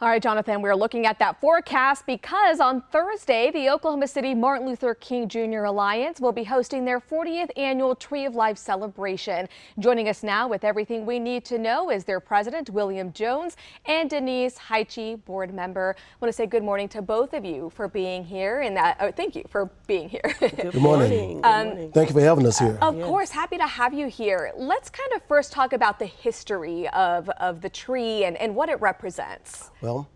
All right, Jonathan, we're looking at that forecast because on Thursday, the Oklahoma City Martin Luther King Jr. Alliance will be hosting their 40th annual Tree of Life celebration. Joining us now with everything we need to know is their president, William Jones, and Denise Heiche, board member. I want to say good morning to both of you for being here, and thank you for being here. Good morning. Good morning. Thank you for having us here. Of course, happy to have you here. Let's kind of first talk about the history of the tree and what it represents. Well,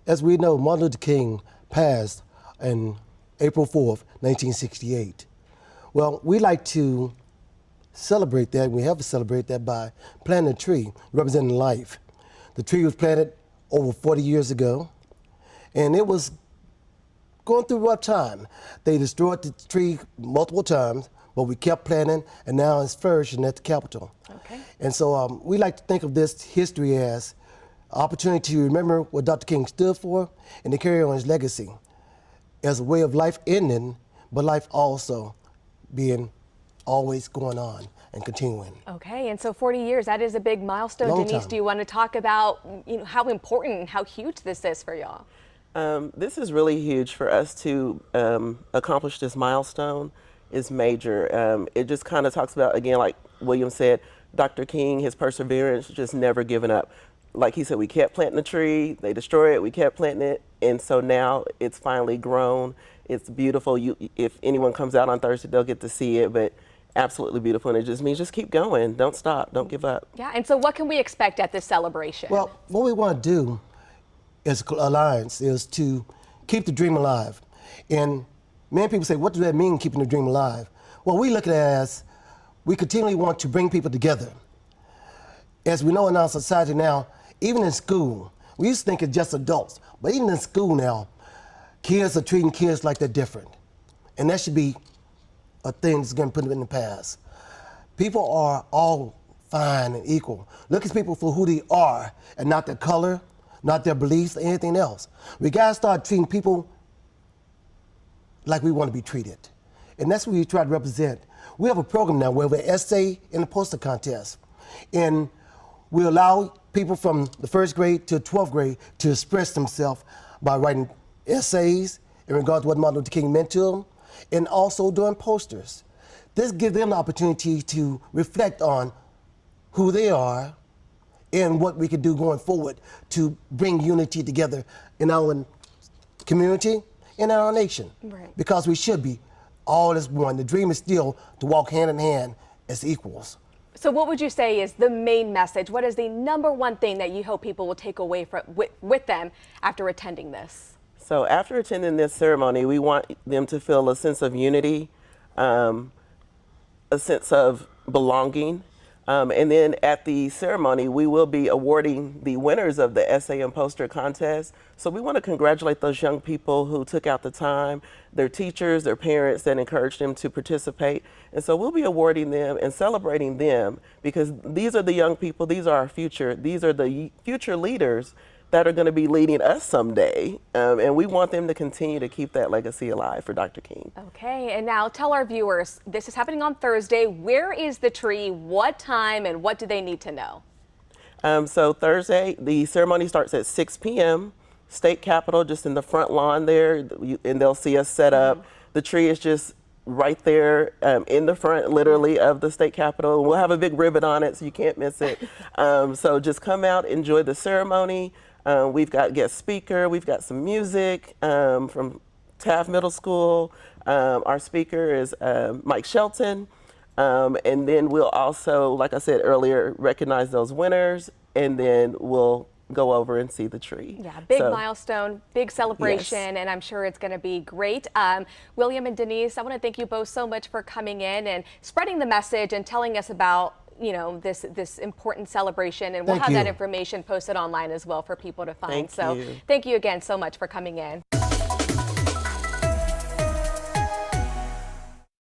as we know, Martin Luther King passed on April 4th, 1968. Well, we like to celebrate that. We have to celebrate that by planting a tree representing life. The tree was planted over 40 years ago, and it was going through a rough time. They destroyed the tree multiple times, but we kept planting, and now it's flourishing at the Capitol. Okay. And so we like to think of this history as opportunity to remember what Dr. King stood for and to carry on his legacy as a way of life ending, but life also being always going on and continuing. Okay, and so 40 years, that is a big milestone. Long Denise, time. do you want to talk about how important and how huge this is for y'all? This is really huge for us to accomplish this milestone. Is major. It just kind of talks about, again, like William said, Dr. King, his perseverance, just never giving up. Like he said, we kept planting the tree, they destroyed it, we kept planting it, and so now it's finally grown. It's beautiful. If anyone comes out on Thursday, they'll get to see it, but absolutely beautiful, and it just means just keep going, don't stop, don't give up. Yeah, and so what can we expect at this celebration? Well, what we want to do as an alliance is to keep the dream alive. And many people say, what does that mean, keeping the dream alive? Well, we look at it as we continually want to bring people together. As we know in our society now, even in school, we used to think it's just adults, but even in school now, kids are treating kids like they're different. And that should be a thing that's going to put them in the past. People are all fine and equal. Look at people for who they are and not their color, not their beliefs, or anything else. We got to start treating people like we want to be treated. And that's what we try to represent. We have a program now where we have an essay and a poster contest. And we allow people from the first grade to 12th grade to express themselves by writing essays in regard to what Martin Luther King meant to them, and also doing posters. This gives them the opportunity to reflect on who they are and what we could do going forward to bring unity together in our community and in our nation. Right. Because we should be all as one. The dream is still to walk hand in hand as equals. So what would you say is the main message? What is the number one thing that you hope people will take away with them after attending this? So after attending this ceremony, we want them to feel a sense of unity, a sense of belonging. And then at the ceremony, we will be awarding the winners of the essay and poster contest. So we want to congratulate those young people who took out the time, their teachers, their parents that encouraged them to participate. And so we'll be awarding them and celebrating them because these are the young people, these are our future, these are the future leaders that are going to be leading us someday. And we want them to continue to keep that legacy alive for Dr. King. Okay, and now tell our viewers, this is happening on Thursday. Where is the tree? What time? And what do they need to know? So Thursday, the ceremony starts at 6 p.m. State Capitol, just in the front lawn there, and they'll see us set up. The tree is just right there in the front, literally, of the State Capitol. We'll have a big ribbon on it, so you can't miss it. So just come out, enjoy the ceremony. We've got guest speaker, we've got some music from Taft Middle School. Our speaker is Mike Shelton. And then we'll also, like I said earlier, recognize those winners, and then we'll go over and see the tree. Yeah, big milestone, big celebration, yes. And I'm sure it's going to be great. William and Denise, I want to thank you both so much for coming in and spreading the message and telling us about this important celebration, and we'll have that information posted online as well for people to find. Thank you. Thank you again so much for coming in.